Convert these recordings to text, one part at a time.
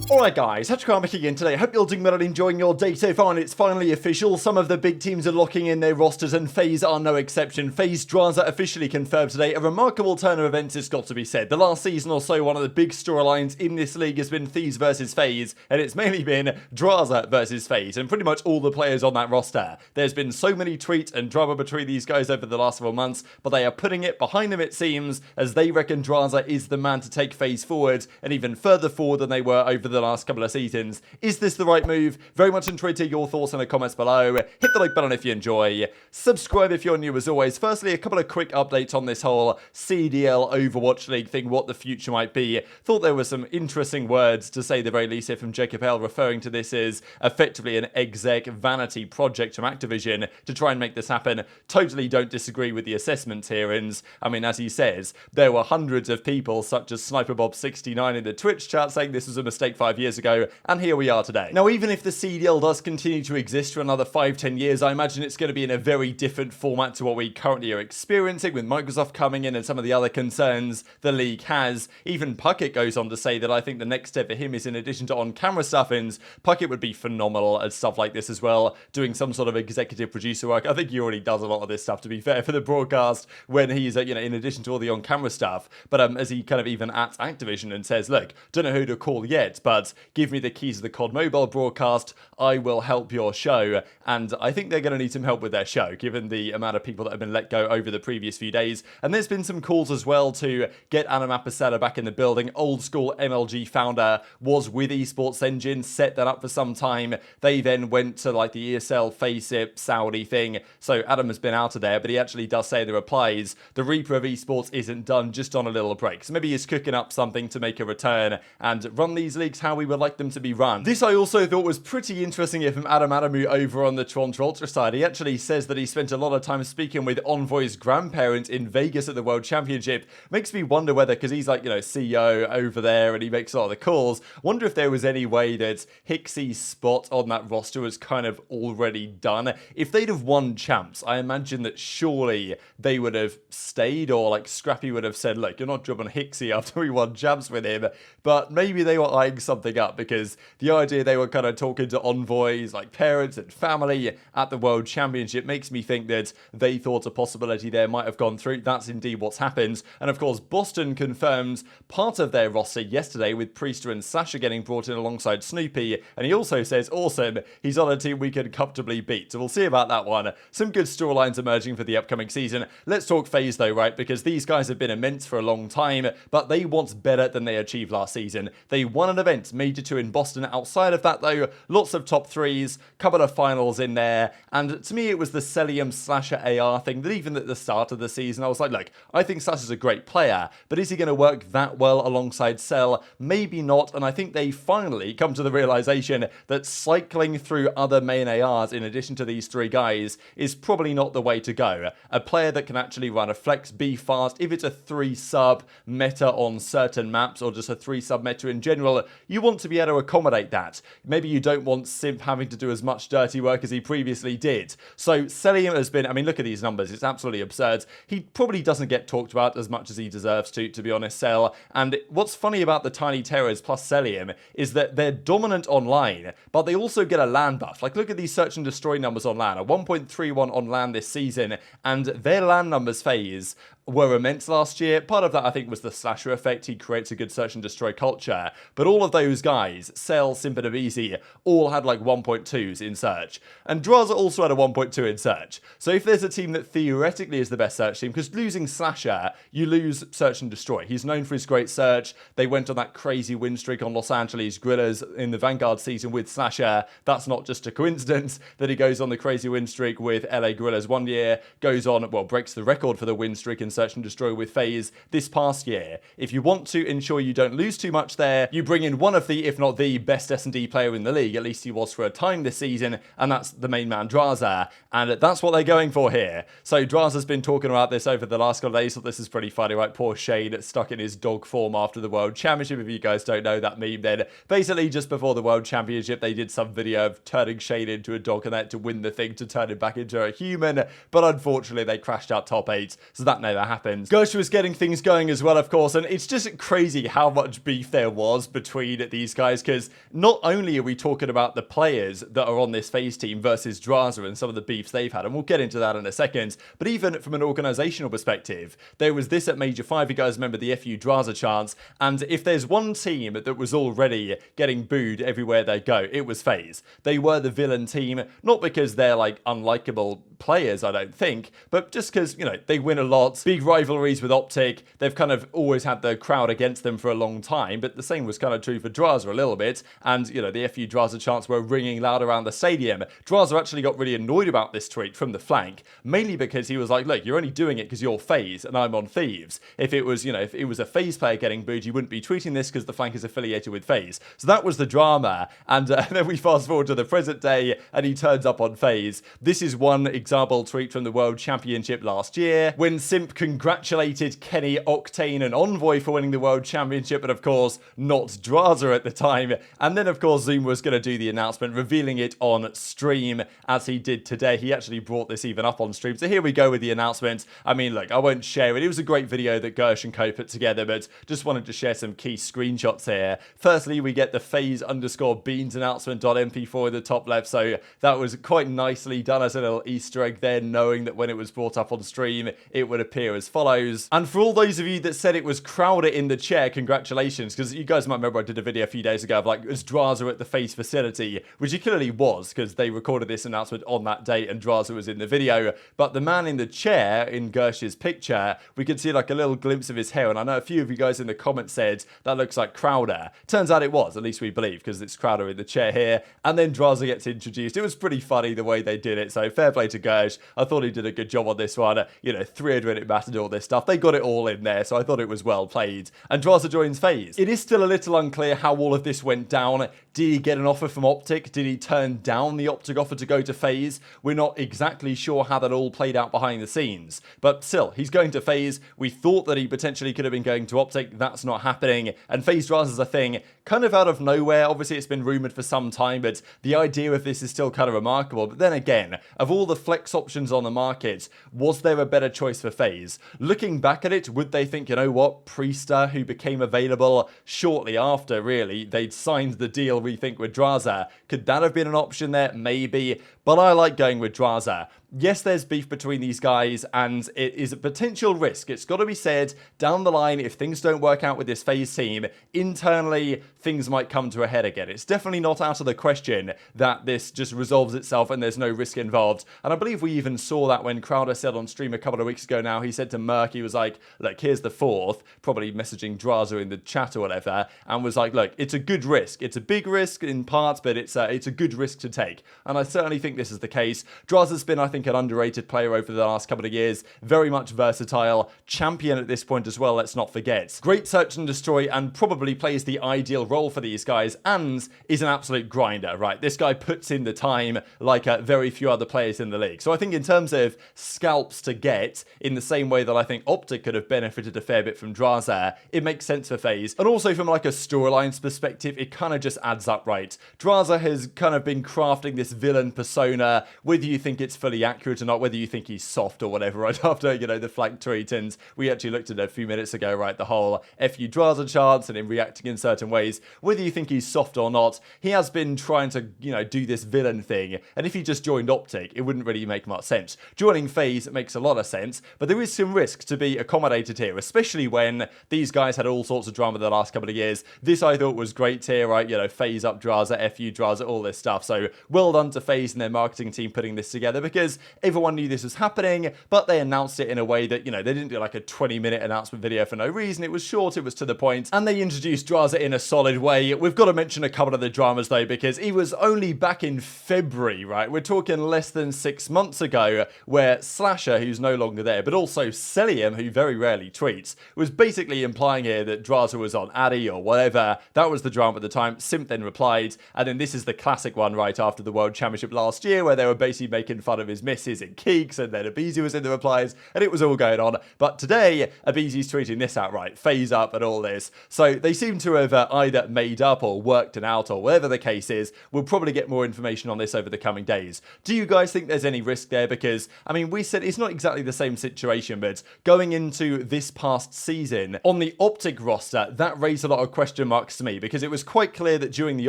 Alright guys, TacticalRab back again today. Hope you're doing well and enjoying your day so far, and it's finally official. Some of the big teams are locking in their rosters and FaZe are no exception. FaZe Drazah officially confirmed today. A remarkable turn of events, it's got to be said. The last season or so, one of the big storylines in this league has been Thieves versus FaZe, and it's mainly been Drazah versus FaZe, and pretty much all the players on that roster. There's been so many tweets and drama between these guys over the last several months, but they are putting it behind them, it seems, as they reckon Drazah is the man to take FaZe forward, and even further forward than they were over the last couple of seasons. Is this the right move? Very much enjoyed to hear your thoughts in the comments below. Hit the like button if you enjoy. Subscribe if you're new as always. Firstly, a couple of quick updates on this whole CDL Overwatch League thing, what the future might be. Thought there were some interesting words, to say the very least, here from Jacob L, referring to this as effectively an exec vanity project from Activision to try and make this happen. Totally don't disagree with the assessments here, and I mean, as he says, there were hundreds of people such as SniperBob69 in the Twitch chat saying this was a mistake 5 years ago, and here we are today. Now, even if the CDL does continue to exist for another 5-10 years, I imagine it's going to be in a very different format to what we currently are experiencing, with Microsoft coming in and some of the other concerns the league has. Even Puckett goes on to say that I think the next step for him is, in addition to on-camera stuff, and Puckett would be phenomenal at stuff like this as well, doing some sort of executive producer work. I think he already does a lot of this stuff, to be fair, for the broadcast when he's, in addition to all the on-camera stuff. But as he kind of even at Activision and says, look, don't know who to call yet, but give me the keys of the COD Mobile broadcast, I will help your show. And I think they're going to need some help with their show, given the amount of people that have been let go over the previous few days. And there's been some calls as well to get AdamAp Return back in the building. Old school MLG founder was with Esports Engine, set that up for some time. They then went to like the ESL FaceIt Saudi thing. So Adam has been out of there, but he actually does say in the replies, the Reaper of Esports isn't done, just on a little break. So maybe he's cooking up something to make a return and run these leagues how we would like them to be run. This I also thought was pretty interesting here from Adamu over on the Toronto Ultra side. He actually says that he spent a lot of time speaking with Envoy's grandparents in Vegas at the World Championship. Makes me wonder whether, because he's like, CEO over there and he makes a lot of the calls, wonder if there was any way that Hixie's spot on that roster was kind of already done. If they'd have won champs, I imagine that surely they would have stayed, or like Scrappy would have said, look, you're not dropping Hixie after we won champs with him. But maybe they were eyeing something up, because the idea they were kind of talking to Envoys, like parents and family at the World Championship, makes me think that they thought a possibility there might have gone through. That's indeed what's happened. And of course, Boston confirmed part of their roster yesterday, with Priestahh and Sasha getting brought in alongside Snoopy. And he also says, awesome, he's on a team we can comfortably beat. So we'll see about that one. Some good storylines emerging for the upcoming season. Let's talk FaZe though, right? Because these guys have been immense for a long time, but they want better than they achieved last season. They won an event, made it to in Boston. Outside of that though, lots of top threes, couple of finals in there, and to me it was the Cellium Slasher AR thing that even at the start of the season I was like, look, I think Slasher's a great player, but is he going to work that well alongside Cell? Maybe not. And I think they finally come to the realization that cycling through other main ARs in addition to these three guys is probably not the way to go. A player that can actually run a flex, be fast, if it's a 3-sub meta on certain maps or just a 3-sub meta in general, you want to be able to accommodate that. Maybe you don't want Simp having to do as much dirty work as he previously did. So Cellium has been, I mean, look at these numbers, it's absolutely absurd. He probably doesn't get talked about as much as he deserves to be honest, Cell. And what's funny about the Tiny Terrors plus Cellium is that they're dominant online, but they also get a LAN buff. Like, look at these search and destroy numbers on LAN, a 1.31 on LAN this season, and their LAN numbers FaZe were immense last year. Part of that, I think, was the Slasher effect. He creates a good search and destroy culture. But all of those guys, Cell, Simp, and aBeZy, all had like 1.2s in search. And Drazah also had a 1.2 in search. So if there's a team that theoretically is the best search team, because losing Slasher, you lose search and destroy. He's known for his great search. They went on that crazy win streak on Los Angeles Guerrillas in the Vanguard season with Slasher. That's not just a coincidence that he goes on the crazy win streak with LA Guerrillas one year, goes on, well, breaks the record for the win streak in search and destroy with FaZe this past year. If you want to ensure you don't lose too much there, you bring in one of the, if not the best S&D player in the league, at least he was for a time this season, and that's the main man Drazah, and that's what they're going for here. So Drazah's been talking about this over the last couple of days, so this is pretty funny, right? Poor Shane stuck in his dog form after the World Championship. If you guys don't know that meme, then basically just before the World Championship, they did some video of turning Shane into a dog and then to win the thing to turn him back into a human, but unfortunately they crashed out top 8, so that never that happened. Gersh was getting things going as well, of course, and it's just crazy how much beef there was between these guys, because not only are we talking about the players that are on this FaZe team versus Drazah and some of the beefs they've had, and we'll get into that in a second, but even from an organizational perspective, there was this at Major 5, you guys remember the FU Drazah chance, and if there's one team that was already getting booed everywhere they go, it was FaZe. They were the villain team, not because they're like unlikable players, I don't think, but just because, you know, they win a lot, big rivalries with OpTic, they've kind of always had the crowd against them for a long time, but the same was kind of true for Drazah a little bit, and, you know, the FU Drazah chants were ringing loud around the stadium. Drazah actually got really annoyed about this tweet from the flank, mainly because he was like, look, you're only doing it because you're FaZe and I'm on Thieves. If it was, you know, if it was a FaZe player getting booed, you wouldn't be tweeting this because the flank is affiliated with FaZe. So that was the drama, and then we fast forward to the present day, and he turns up on FaZe. This is one example tweet from the World Championship last year, when Simp congratulated Kenny, Octane, and Envoy for winning the World Championship, but of course, not Drazah at the time. And then, of course, Zoom was going to do the announcement, revealing it on stream, as he did today. He actually brought this even up on stream. So here we go with the announcement. I mean, look, I won't share it. It was a great video that Gersh and co put together, but just wanted to share some key screenshots here. Firstly, we get the FaZe_beans announcement on MP4 in the top left, so that was quite nicely done as a little Easter egg there, knowing that when it was brought up on stream, it would appear as follows. And for all those of you that said it was Crowder in the chair, congratulations, because you guys might remember I did a video a few days ago of like, was Drazah at the FaZe facility, which he clearly was, because they recorded this announcement on that date and Drazah was in the video. But the man in the chair in Gersh's picture, we could see like a little glimpse of his hair, and I know a few of you guys in the comments said that looks like Crowder. Turns out it was, at least we believe, because it's Crowder in the chair here, and then Drazah gets introduced. It was pretty funny the way they did it, so fair play to Gersh. I thought he did a good job on this one. You know, 300-minute match and all this stuff. They got it all in there, so I thought it was well played. And Drazah joins FaZe. It is still a little unclear how all of this went down. Did he get an offer from OpTic? Did he turn down the OpTic offer to go to FaZe? We're not exactly sure how that all played out behind the scenes. But still, he's going to FaZe. We thought that he potentially could have been going to OpTic. That's not happening. And FaZe Drazah is a thing kind of out of nowhere. Obviously, it's been rumoured for some time, but the idea of this is still kind of remarkable. But then again, of all the flex options on the market, was there a better choice for FaZe? Looking back at it, would they think, you know what, Priestahh, who became available shortly after, really, they'd signed the deal, we think, with Drazah. Could that have been an option there? Maybe. But I like going with Drazah. Yes, there's beef between these guys, and it is a potential risk. It's got to be said, down the line, if things don't work out with this FaZe team, internally, things might come to a head again. It's definitely not out of the question that this just resolves itself and there's no risk involved. And I believe we even saw that when Crowder said on stream a couple of weeks ago now, he said to Merc, he was like, look, here's the fourth, probably messaging Drazah in the chat or whatever, and was like, look, it's a good risk. It's a big risk in parts, but it's a good risk to take. And I certainly think this is the case. Drazah's been, I think, an underrated player over the last couple of years. Very much versatile. Champion at this point as well, let's not forget. Great search and destroy, and probably plays the ideal role for these guys, and is an absolute grinder, right? This guy puts in the time like very few other players in the league. So I think in terms of scalps to get, in the same way that I think OpTic could have benefited a fair bit from Drazah, it makes sense for FaZe. And also from like a storylines perspective, it kind of just adds up, right? Drazah has kind of been crafting this villain persona, whether you think it's fully accurate or not, whether you think he's soft or whatever, right after, you know, the flank tweet. And we actually looked at it a few minutes ago, right, the whole FU Drazah chance and him reacting in certain ways, whether you think he's soft or not, he has been trying to, you know, do this villain thing. And if he just joined OpTic, it wouldn't really make much sense. Joining FaZe makes a lot of sense, but there is some risk to be accommodated here, especially when these guys had all sorts of drama the last couple of years. This I thought was great here, right, you know, FaZe up Drazah, FU Drazah, all this stuff. So well done to FaZe and their marketing team putting this together, because everyone knew this was happening, but they announced it in a way that, you know, they didn't do like a 20-minute announcement video for no reason. It was short, it was to the point, and they introduced Drazah in a solid way. We've got to mention a couple of the dramas though, because he was only back in February, right? We're talking less than 6 months ago, where Slasher, who's no longer there, but also Cellium, who very rarely tweets, was basically implying here that Drazah was on Addy or whatever. That was the drama at the time. Simp then replied, and then this is the classic one right after the World Championship last year, where they were basically making fun of his misses in Keeks, and then aBeZy was in the replies, and it was all going on. But today, aBeZy's tweeting this outright, FaZe up and all this. So they seem to have either made up or worked it out, or whatever the case is. We'll probably get more information on this over the coming days. Do you guys think there's any risk there? Because, I mean, we said it's not exactly the same situation, but going into this past season, on the OpTic roster, that raised a lot of question marks to me, because it was quite clear that during the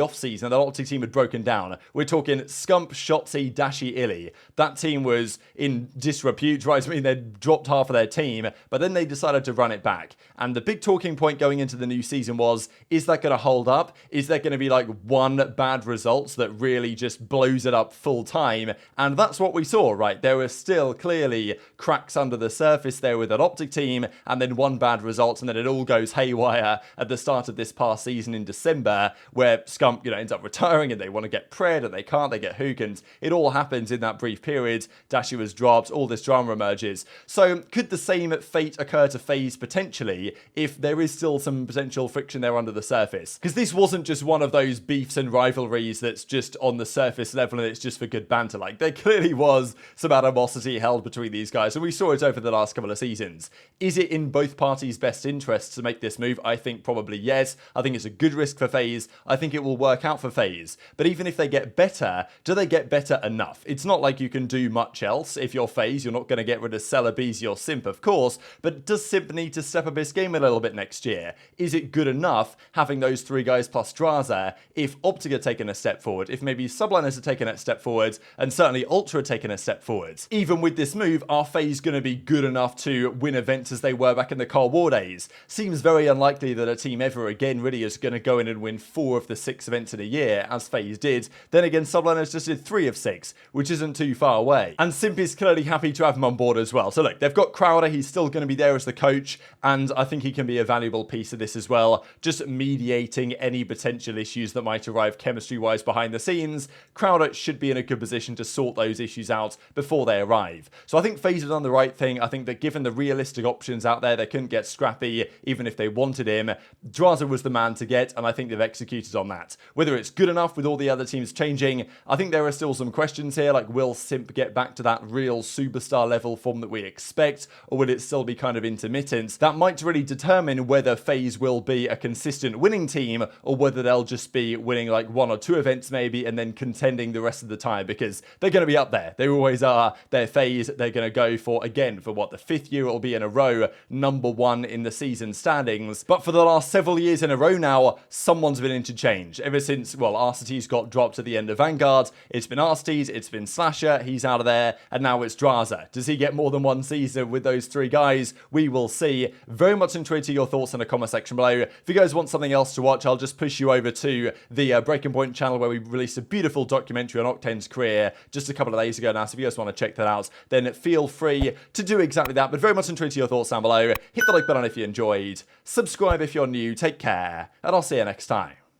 off-season, that OpTic team had broken down. We're talking Scump, Shotzzy, Dashy, Illy. That team was in disrepute, right? I mean, they'd dropped half of their team, but then they decided to run it back. And the big talking point going into the new season was, is that going to hold up? Is there going to be like one bad result that really just blows it up full time? And that's what we saw, right? There were still clearly cracks under the surface there with an OpTic team, and then one bad result, and then it all goes haywire at the start of this past season in December, where Scump, ends up retiring, and they want to get pred, and they can't, they get hook, and it all happens in that brief period. Dashy was dropped, all this drama emerges. So could the same fate occur to FaZe potentially if there is still some potential friction there under the surface? Because this wasn't just one of those beefs and rivalries that's just on the surface level and it's just for good banter. Like, there clearly was some animosity held between these guys, and we saw it over the last couple of seasons. Is it in both parties' best interests to make this move? I think probably yes. I think it's a good risk for FaZe. I think it will work out for FaZe. But even if they get better, do they get better enough? It's not like you can do much else. If you're FaZe, you're not going to get rid of aBeZy or Simp, of course, but does Simp need to step up his game a little bit next year? Is it good enough having those three guys plus Drazah if OpTic are taking a step forward, if maybe Subliners are taking a step forward, and certainly Ultra are taking a step forward? Even with this move, are FaZe going to be good enough to win events as they were back in the Cold War days? Seems very unlikely that a team ever again really is going to go in and win 4 of the 6 events in a year, as FaZe did. Then again, Subliners just did 3 of 6, which isn't too far away. And Simp is clearly happy to have him on board as well. So look, they've got Crowder, he's still going to be there as the coach, and I think he can be a valuable piece of this as well, just mediating any potential issues that might arrive chemistry-wise behind the scenes. Crowder should be in a good position to sort those issues out before they arrive. So I think FaZe have done the right thing. I think that given the realistic options out there, they couldn't get Scrappy even if they wanted him. Drazah was the man to get, and I think they've executed on that. Whether it's good enough with all the other teams changing, I think there are still some questions here, like will Simp get back to that real superstar level form that we expect, or will it still be kind of intermittent? That might really determine whether FaZe will be a consistent winning team, or whether they'll just be winning like 1 or 2 events maybe, and then contending the rest of the time, because they're going to be up there. They always are. They're FaZe. They're going to go for, again, for what, the 5th year it'll be in a row, #1 in the season standings. But for the last several years in a row now, someone's been interchanged. Ever since, well, Arcety's got dropped at the end of Vanguard, it's been Arcety's, it's been Slasher, he's out of there, and now it's Drazah. Does he get more than one season with those 3 guys? We will see. Very much enjoyed your thoughts in the comment section below. If you guys want something else to watch, I'll just push you over to the Breaking Point channel, where we released a beautiful documentary on Octane's career just a couple of days ago now. So if you guys want to check that out, then feel free to do exactly that. But very much enjoyed your thoughts down below. Hit the like button if you enjoyed. Subscribe if you're new. Take care, and I'll see you next time.